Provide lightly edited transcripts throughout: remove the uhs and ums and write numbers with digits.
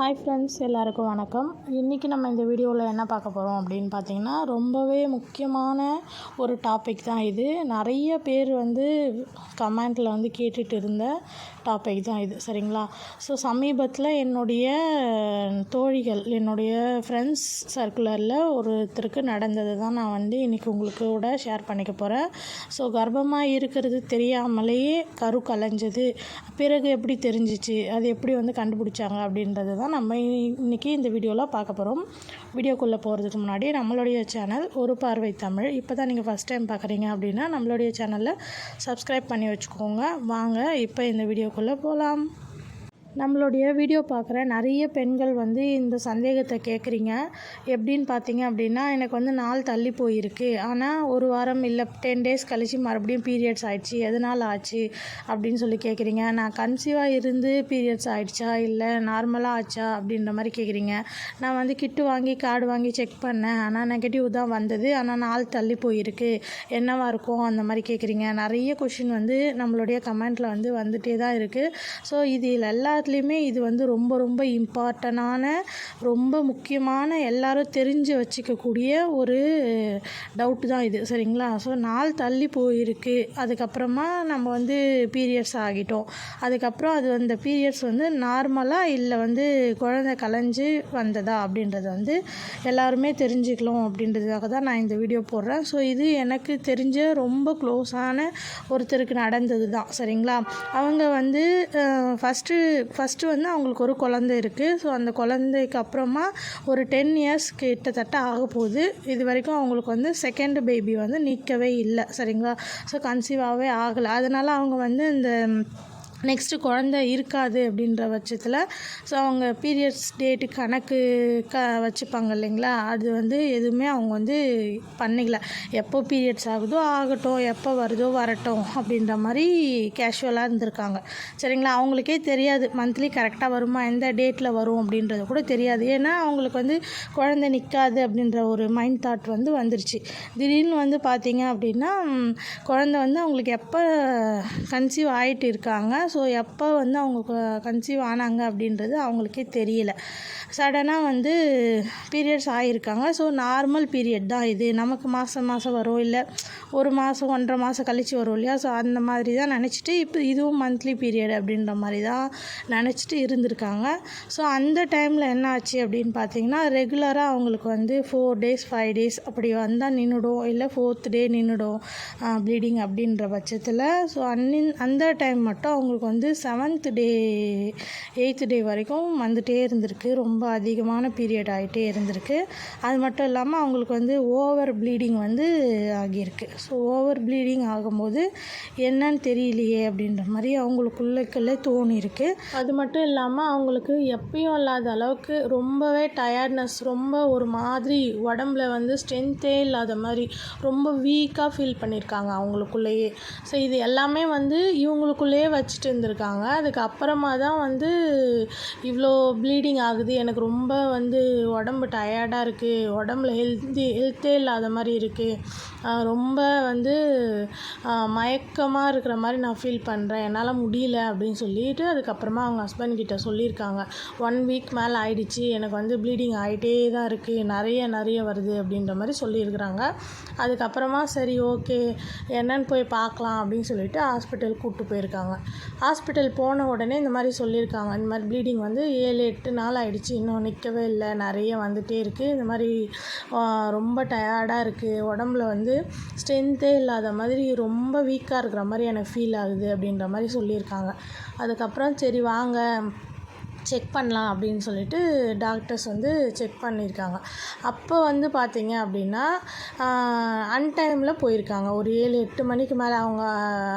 Hi friends, எல்லாருக்கும் வணக்கம். இன்றைக்கி நம்ம இந்த வீடியோவில் என்ன பார்க்க போகிறோம் அப்படின்னு பார்த்தீங்கன்னா, ரொம்பவே முக்கியமான ஒரு டாபிக் தான் இது. நிறைய பேர் கமெண்ட்டில் கேட்டுட்டு இருந்த டாபிக் தான் இது, சரிங்களா? ஸோ சமீபத்தில் என்னுடைய தோழிகள், என்னுடைய ஃப்ரெண்ட்ஸ் சர்க்குலரில் ஒருத்தருக்கு நடந்தது தான் நான் இன்றைக்கி உங்களுக்கு கூட ஷேர் பண்ணிக்க போகிறேன். ஸோ கர்ப்பமாக இருக்கிறது தெரியாமலேயே கரு கலைஞ்சது, பிறகு எப்படி தெரிஞ்சிச்சு, அது எப்படி கண்டுபிடிச்சாங்க அப்படின்றது தான் நம்ம இன்றைக்கி இந்த வீடியோவில் பார்க்க போகிறோம். வீடியோக்குள்ளே போகிறதுக்கு முன்னாடி நம்மளுடைய சேனல் ஒரு பார்வை தமிழ் இப்போ தான் நீங்கள் ஃபஸ்ட் டைம் பார்க்குறீங்க அப்படின்னா நம்மளுடைய சேனலில் சப்ஸ்கிரைப் பண்ணி வச்சுக்கோங்க. வாங்க இப்போ இந்த வீடியோக்குள்ளே போகலாம். நம்மளுடைய வீடியோ பார்க்குற நிறைய பெண்கள் இந்த சந்தேகத்தை கேட்குறீங்க. எப்படின்னு பார்த்தீங்க அப்படின்னா, எனக்கு நாள் தள்ளி போயிருக்கு, ஆனால் ஒரு வாரம் இல்லை 10 டேஸ் கழித்து மறுபடியும் பீரியட்ஸ் ஆகிடுச்சு, எதனால் ஆச்சு அப்படின்னு சொல்லி கேட்குறீங்க. நான் கன்சீவாக இருந்து பீரியட்ஸ் ஆகிடுச்சா இல்லை நார்மலாக ஆச்சா அப்படின்ற மாதிரி கேட்குறீங்க. நான் கிட்டு வாங்கி கார்டு வாங்கி செக் பண்ணேன், ஆனால் நெகட்டிவ் தான் வந்தது, ஆனால் நாள் தள்ளி போயிருக்கு, என்னவாக இருக்கும் அந்த மாதிரி கேட்குறீங்க. நிறைய கொஷின் நம்மளுடைய கமெண்ட்டில் வந்துகிட்டே தான் இருக்குது. ஸோ இதில் எல்லாத்துலேயுமே இது ரொம்ப ரொம்ப இம்பார்ட்டண்டான, ரொம்ப முக்கியமான, எல்லாரும் தெரிஞ்சு வச்சுக்கக்கூடிய ஒரு டவுட்டு தான் இது, சரிங்களா? ஸோ நாள் தள்ளி போயிருக்கு, அதுக்கப்புறமா நம்ம பீரியட்ஸ் ஆகிட்டோம், அதுக்கப்புறம் அது அந்த பீரியட்ஸ் நார்மலாக இல்லை குழந்தை கலைஞ்சு வந்ததா அப்படின்றது எல்லாருமே தெரிஞ்சுக்கலாம் அப்படின்றதுக்காக தான் நான் இந்த வீடியோ போடுறேன். ஸோ இது எனக்கு தெரிஞ்ச ரொம்ப க்ளோஸான ஒருத்தருக்கு நடந்தது தான், சரிங்களா? அவங்க ஃபஸ்ட்டு அவங்களுக்கு ஒரு குழந்தை இருக்குது. ஸோ அந்த குழந்தைக்கு அப்புறமா ஒரு 10 இயர்ஸ் கிட்டத்தட்ட ஆக போகுது. இது வரைக்கும் அவங்களுக்கு செகண்ட் பேபி நிற்கவே இல்லை, சரிங்களா? ஸோ கன்சீவாகவே ஆகலை. அதனால் அவங்க இந்த நெக்ஸ்ட்டு குழந்தை இருக்காது அப்படின்ற பட்சத்தில் ஸோ அவங்க பீரியட்ஸ் டேட்டு கணக்கு வச்சுப்பாங்க இல்லைங்களா, அது எதுவுமே அவங்க பண்ணிக்கல. எப்போ பீரியட்ஸ் ஆகுதோ ஆகட்டும், எப்போ வருதோ வரட்டும் அப்படின்ற மாதிரி கேஷுவலாக இருந்திருக்காங்க, சரிங்களா? அவங்களுக்கே தெரியாது மந்த்லி கரெக்டாக வருமா, எந்த டேட்டில் வரும் அப்படின்றது கூட தெரியாது. ஏன்னா அவங்களுக்கு குழந்தை நிற்காது அப்படின்ற ஒரு மைண்ட் தாட் வந்துருச்சு. திடீர்னு பார்த்தீங்க அப்படின்னா குழந்தை அவங்களுக்கு எப்போ கன்சீவ் ஆகிட்டு இருக்காங்க, ஸோ எப்போ அவங்க கன்சீவ் ஆனாங்க அப்படின்றது அவங்களுக்கே தெரியல. சடனாக பீரியட்ஸ் ஆகியிருக்காங்க. ஸோ நார்மல் பீரியட் தான் இது, நமக்கு மாதம் வரும், இல்லை ஒரு மாதம் 1.5 மாதம் கழித்து வரும் இல்லையா? ஸோ அந்த மாதிரி தான் நினச்சிட்டு இப்போ இதுவும் மந்த்லி பீரியட் அப்படின்ற மாதிரி தான் நினச்சிட்டு இருந்திருக்காங்க. ஸோ அந்த டைமில் என்ன ஆச்சு அப்படின்னு பார்த்தீங்கன்னா, ரெகுலராக அவங்களுக்கு 4 டேஸ் 5 டேஸ் அப்படி வந்தால் நின்றுடும், இல்லை 4th டே நின்றுடும் ப்ளீடிங் அப்படின்ற பட்சத்தில். ஸோ அந்த டைம் மட்டும் அவங்களுக்கு 7th டே 8th டே வரைக்கும் வந்துகிட்டே இருந்திருக்கு. ரொம்ப அதிகமான பீரியட் ஆகிட்டே இருந்திருக்கு. அது மட்டும் இல்லாமல் அவங்களுக்கு ஓவர் ப்ளீடிங் ஆகியிருக்கு. ஸோ ஓவர் ப்ளீடிங் ஆகும்போது என்னன்னு தெரியலையே அப்படின்ற மாதிரி அவங்களுக்குள்ளே தோணியிருக்கு. அது மட்டும் இல்லாமல் அவங்களுக்கு எப்பயும் இல்லாத அளவுக்கு ரொம்பவே டயர்ட்னஸ், ரொம்ப ஒரு மாதிரி உடம்புல ஸ்ட்ரென்த்தே இல்லாத மாதிரி ரொம்ப வீக்காக ஃபீல் பண்ணியிருக்காங்க அவங்களுக்குள்ளேயே. ஸோ இது எல்லாமே இவங்களுக்குள்ளேயே வச்சுட்டு இருந்திருக்காங்க. அதுக்கப்புறமா தான் இவ்வளோ ப்ளீடிங் ஆகுது, எனக்கு ரொம்ப உடம்பு டயர்டாக இருக்குது, உடம்புல ஹெல்த்தே இல்லாத மாதிரி இருக்குது, ரொம்ப மயக்கமாக இருக்கிற மாதிரி நான் ஃபீல் பண்ணுறேன், என்னால் முடியல அப்படின்னு சொல்லிட்டு அதுக்கப்புறமா அவங்க ஹஸ்பண்ட் கிட்ட சொல்லியிருக்காங்க. 1 வீக் மேலே ஆயிடுச்சு, எனக்கு ப்ளீடிங் ஆகிட்டே தான் இருக்குது, நிறைய வருது அப்படின்ற மாதிரி சொல்லியிருக்கிறாங்க. அதுக்கப்புறமா சரி ஓகே என்னன்னு போய் பார்க்கலாம் அப்படின்னு சொல்லிட்டு ஹாஸ்பிட்டல் கூப்பிட்டு போயிருக்காங்க. ஹாஸ்பிட்டல் போன உடனே இந்த மாதிரி சொல்லியிருக்காங்க, இந்த மாதிரி ப்ளீடிங் 7-8 நாள் ஆகிடுச்சு, இன்னும் நிற்கவே இல்லை, நிறைய வந்துகிட்டே இருக்குது, இந்த மாதிரி ரொம்ப டயர்டாக இருக்குது, உடம்புல ஸ்ட்ரென்த்தே இல்லாத மாதிரி ரொம்ப வீக்காக இருக்கிற மாதிரி எனக்கு ஃபீல் ஆகுது அப்படின்ற மாதிரி சொல்லியிருக்காங்க. அதுக்கப்புறம் சரி வாங்க செக் பண்ணலாம் அப்படின்னு சொல்லிட்டு டாக்டர்ஸ் செக் பண்ணியிருக்காங்க. அப்போ பார்த்தீங்க அப்படின்னா அன்டைமில் போயிருக்காங்க. ஒரு 7-8 மணிக்கு மேலே அவங்க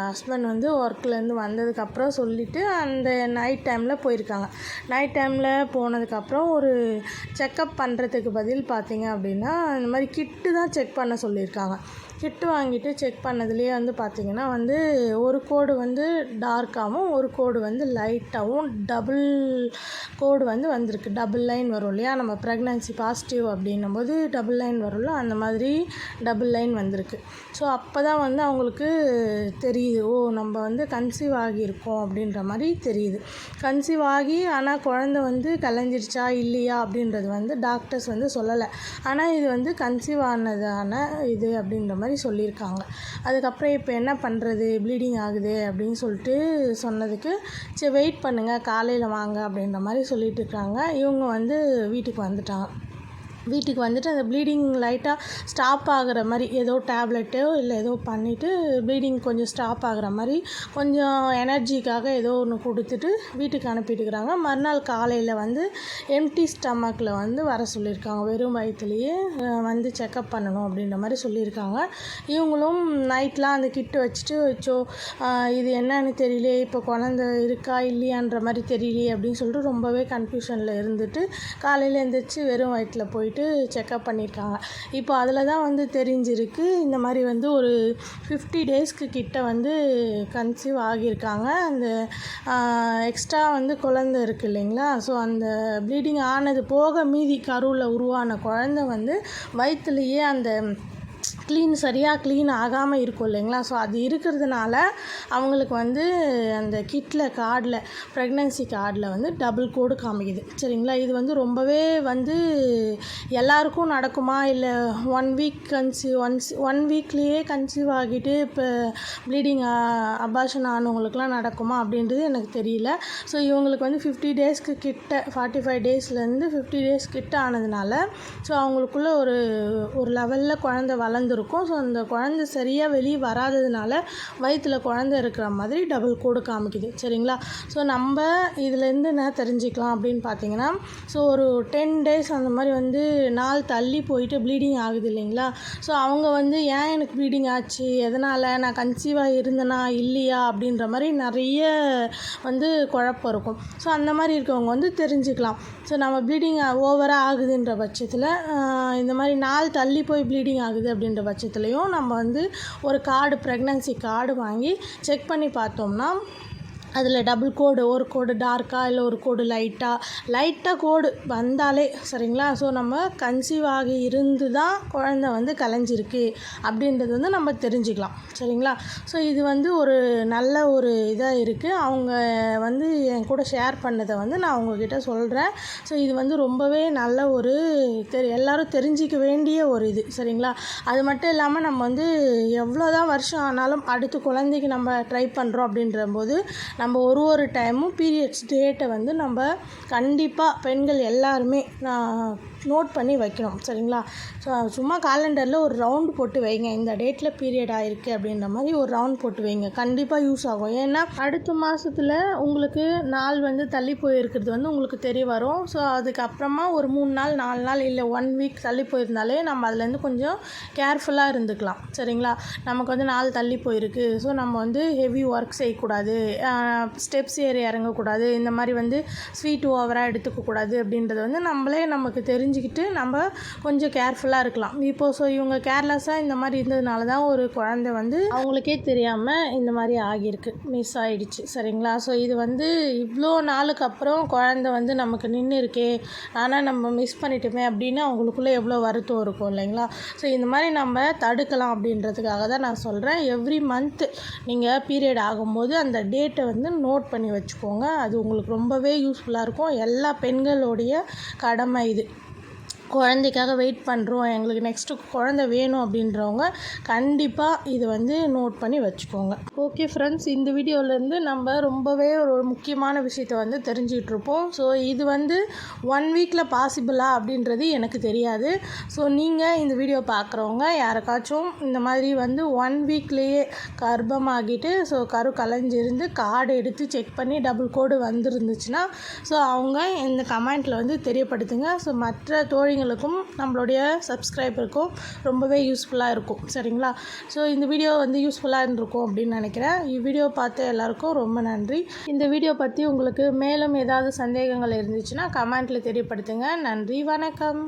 ஹஸ்பண்ட் ஒர்க்லேருந்து வந்ததுக்கப்புறம் சொல்லிவிட்டு அந்த நைட் டைமில் போயிருக்காங்க. நைட் டைமில் போனதுக்கப்புறம் ஒரு செக்கப் பண்ணுறதுக்கு பதில் பார்த்தீங்க அப்படின்னா இந்த மாதிரி கிட்டு தான் செக் பண்ண சொல்லியிருக்காங்க. கிட்டு வாங்கிட்டு செக் பண்ணதுலேயே வந்து பார்த்திங்கன்னா வந்து ஒரு கோடு வந்து டார்க்காகவும் ஒரு கோடு வந்து லைட்டாகவும் டபுள் கோடு வந்து வந்திருக்கு. டபுள் லைன் வரும் இல்லையா, நம்ம ப்ரெக்னன்சி பாசிட்டிவ் அப்படின்னும் போது டபுள் லைன் வரும்ல, அந்த மாதிரி டபுள் லைன் வந்திருக்கு. ஸோ அப்போ தான் வந்து அவங்களுக்கு தெரியுது, ஓ நம்ம வந்து கன்சீவ் ஆகியிருக்கோம் அப்படின்ற மாதிரி தெரியுது. கன்சீவ் ஆகி ஆனால் குழந்தை வந்து கலைஞ்சிருச்சா இல்லையா அப்படின்றது வந்து டாக்டர்ஸ் வந்து சொல்லலை. ஆனால் இது வந்து கன்சீவ் ஆனதான இது அப்படின்ற மாதிரி சொல்லியிருக்காங்க. அதுக்கப்புறம் இப்போ என்ன பண்ணுறது, ப்ளீடிங் ஆகுது அப்படின்னு சொல்லிட்டு சொன்னதுக்கு, சரி வெயிட் பண்ணுங்கள் காலையில் வாங்க அப்படின்ற மாதிரி சொல்லிட்டு இருக்காங்க. இவங்க வந்து வீட்டுக்கு வந்துட்டாங்க. வீட்டுக்கு வந்துட்டு அந்த ப்ளீடிங் லைட்டாக ஸ்டாப் ஆகிற மாதிரி ஏதோ டேப்லெட்டோ இல்லை ஏதோ பண்ணிவிட்டு ப்ளீடிங் கொஞ்சம் ஸ்டாப் ஆகிற மாதிரி கொஞ்சம் எனர்ஜிக்காக ஏதோ ஒன்று கொடுத்துட்டு வீட்டுக்கு அனுப்பிட்டுருக்குறாங்க. மறுநாள் காலையில் வந்து எம்டி ஸ்டமக்கில் வந்து வர சொல்லியிருக்காங்க. வெறும் வயிற்றுலையே வந்து செக்கப் பண்ணணும் அப்படின்ற மாதிரி சொல்லியிருக்காங்க. இவங்களும் நைட்லாம் அந்த கிட்டு வச்சுட்டு இது என்னன்னு தெரியலையே, இப்போ குழந்தை இருக்கா இல்லையான்ற மாதிரி தெரியலையே அப்படின்னு சொல்லிட்டு ரொம்பவே கன்ஃபியூஷனில் இருந்துட்டு காலையில் எழுந்திரிச்சு வெறும் வயிற்றில் போயிட்டு செக்கப் பண்ணியிருக்காங்க. இப்போ அதில் தான் வந்து தெரிஞ்சிருக்கு, இந்த மாதிரி வந்து ஒரு 50 டேஸ்க்கு கிட்ட வந்து கன்சீவ் ஆகியிருக்காங்க. அந்த எக்ஸ்ட்ரா வந்து குழந்தை இருக்குது இல்லைங்களா, ஸோ அந்த ப்ளீடிங் ஆனது போக மீதி கருவில் உருவான குழந்தை வந்து வயிற்றுலையே அந்த சரியாக க்ளீன் ஆகாமல் இருக்கும் இல்லைங்களா, ஸோ அது இருக்கிறதுனால அவங்களுக்கு வந்து அந்த கார்டில் ப்ரெக்னன்சி கார்டில் வந்து டபுள் கோடு காமிக்குது. சரிங்களா, இது வந்து ரொம்பவே வந்து எல்லாருக்கும் நடக்குமா, இல்லை 1 வீக் ஒன் வீக்லேயே கன்சீவ் ஆகிட்டு இப்போ ப்ளீடிங் அபார்ஷன் ஆனவங்களுக்குலாம் நடக்குமா அப்படின்றது எனக்கு தெரியல. ஸோ இவங்களுக்கு வந்து 50 டேஸ்க்கு கிட்ட 45 டேஸ்லேருந்து 50 டேஸ் கிட்ட ஆனதுனால ஸோ அவங்களுக்குள்ள ஒரு லெவலில் குழந்தை வளர்ந்துருக்கும். ஸோ அந்த குழந்தை சரியாக வெளியே வராததுனால வயிற்றில் குழந்தை இருக்கிற மாதிரி டபுள் கோடு காமிக்குது. சரிங்களா, ஸோ நம்ம இதுலேருந்து என்ன தெரிஞ்சுக்கலாம் அப்படின்னு பார்த்தீங்கன்னா, ஸோ ஒரு 10 டேஸ் அந்த மாதிரி வந்து நாள் தள்ளி போயிட்டு ப்ளீடிங் ஆகுது இல்லைங்களா, ஸோ அவங்க வந்து ஏன் எனக்கு ப்ளீடிங் ஆச்சு, எதனால் நான் கன்சீவாக இருந்தேனா இல்லையா அப்படின்ற மாதிரி நிறைய வந்து குழப்பம் இருக்கும். ஸோ அந்த மாதிரி இருக்கவங்க வந்து தெரிஞ்சுக்கலாம். ஸோ நம்ம ப்ளீடிங் ஓவராக ஆகுதுன்ற பட்சத்தில் இந்த மாதிரி நாள் தள்ளி போய் ப்ளீடிங் ஆகுது அப்படின்ற பட்சத்துலையும் நம்ம வந்து ஒரு ப்ரெக்னன்சி கார்டு வாங்கி செக் பண்ணி பார்த்தோம்னா அதில் டபுள் கோடு, ஒரு கோடு டார்க்காக இல்லை ஒரு கோடு லைட்டாக கோடு வந்தாலே சரிங்களா, ஸோ நம்ம கன்சீவ் ஆகி இருந்து தான் குழந்தை வந்து கலைஞ்சிருக்கு அப்படின்றது வந்து நம்ம தெரிஞ்சுக்கலாம். சரிங்களா, ஸோ இது வந்து ஒரு நல்ல ஒரு இதாக இருக்குது. அவங்க வந்து என் கூட ஷேர் பண்ணதை வந்து நான் உங்ககிட்ட சொல்கிறேன். ஸோ இது வந்து ரொம்பவே நல்ல ஒரு எல்லோரும் தெரிஞ்சிக்க வேண்டிய ஒரு இது. சரிங்களா, அது மட்டும் இல்லாமல் நம்ம வந்து எவ்வளோ தான் வருஷம் ஆனாலும் அடுத்து குழந்தைக்கு நம்ம ட்ரை பண்ணுறோம் அப்படின்ற போது நம்ம ஒரு டைமும் பீரியட்ஸ் டேட்டை வந்து நம்ம கண்டிப்பாக பெண்கள் எல்லாருமே நோட் பண்ணி வைக்கணும். சரிங்களா, ஸோ சும்மா காலண்டரில் ஒரு ரவுண்டு போட்டு வைங்க, இந்த டேட்டில் பீரியட் ஆகிருக்கு அப்படின்ற மாதிரி ஒரு ரவுண்ட் போட்டு வைங்க, கண்டிப்பாக யூஸ் ஆகும். ஏன்னா அடுத்த மாதத்தில் உங்களுக்கு நாள் வந்து தள்ளி போயிருக்கிறது வந்து உங்களுக்கு தெரிய வரும். ஸோ அதுக்கப்புறமா ஒரு 3 நாள் 4 நாள் இல்லை 1 வீக் தள்ளி போயிருந்தாலே நம்ம அதுலேருந்து கொஞ்சம் கேர்ஃபுல்லாக இருந்துக்கலாம். சரிங்களா, நமக்கு வந்து நாள் தள்ளி போயிருக்கு, ஸோ நம்ம வந்து ஹெவி ஒர்க் செய்யக்கூடாது, ஸ்டெப்ஸ் ஏறி இறங்கக்கூடாது, இந்த மாதிரி வந்து ஸ்வீட் ஓவராக எடுத்துக்கக்கூடாது அப்படின்றது வந்து நமக்கு தெரிஞ்சுக்கிட்டு நம்ம கொஞ்சம் கேர்ஃபுல்லாக இருக்கலாம். ஸோ இவங்க கேர்லெஸ்ஸாக இந்த மாதிரி இருந்ததுனால தான் ஒரு குழந்தை வந்து அவங்களுக்கே தெரியாமல் இந்த மாதிரி ஆகியிருக்கு, மிஸ் ஆகிடுச்சு. சரிங்களா, ஸோ இது வந்து இவ்வளோ நாளுக்கு அப்புறம் குழந்தை வந்து நமக்கு நின்று இருக்கே, ஆனால் நம்ம மிஸ் பண்ணிட்டோமே அப்படின்னு அவங்களுக்குள்ளே எவ்வளோ வருத்தம் இருக்கும் இல்லைங்களா. ஸோ இந்த மாதிரி நம்ம தடுக்கலாம் அப்படின்றதுக்காக தான் நான் சொல்கிறேன். எவ்ரி மந்த் நீங்கள் பீரியட் ஆகும்போது அந்த டேட்டை வந்து நோட் பண்ணி வச்சுக்கோங்க. அது உங்களுக்கு ரொம்பவே யூஸ்ஃபுல்லாக இருக்கும். எல்லா பெண்களுடைய கடமை இது. குழந்தைக்காக வெயிட் பண்ணுறோம், எங்களுக்கு நெக்ஸ்ட்டு குழந்தை வேணும் அப்படின்றவங்க கண்டிப்பாக இது வந்து நோட் பண்ணி வச்சுக்கோங்க. ஓகே ஃப்ரெண்ட்ஸ், இந்த வீடியோவிலேருந்து நம்ம ரொம்பவே ஒரு முக்கியமான விஷயத்தை வந்து தெரிஞ்சிகிட்ருப்போம். ஸோ இது வந்து 1 வீக்கில் பாசிபிளா அப்படின்றது எனக்கு தெரியாது. ஸோ நீங்கள் இந்த வீடியோ பார்க்குறவங்க யாருக்காச்சும் இந்த மாதிரி வந்து 1 வீக்லேயே கர்ப்பமாகிட்டு ஸோ கலைஞ்சிருந்து கார்டு எடுத்து செக் பண்ணி டபுள் கோடு வந்துருந்துச்சுன்னா ஸோ அவங்க இந்த கமெண்ட்டில் வந்து தெரியப்படுத்துங்க. ஸோ மற்ற தோழிகளுக்கும் நம்மளுடைய சப்ஸ்கிரைபருக்கும் ரொம்பவே யூஸ்ஃபுல்லாக இருக்கும். சரிங்களா, ஸோ இந்த வீடியோ வந்து யூஸ்ஃபுல்லாக இருந்திருக்கும் அப்படின்னு நினைக்கிறேன். வீடியோ பார்த்த எல்லாருக்கும் ரொம்ப நன்றி. இந்த வீடியோ பற்றி உங்களுக்கு மேலும் ஏதாவது சந்தேகங்கள் இருந்துச்சுன்னா கமெண்ட்டில் தெரியப்படுத்துங்க. நன்றி, வணக்கம்.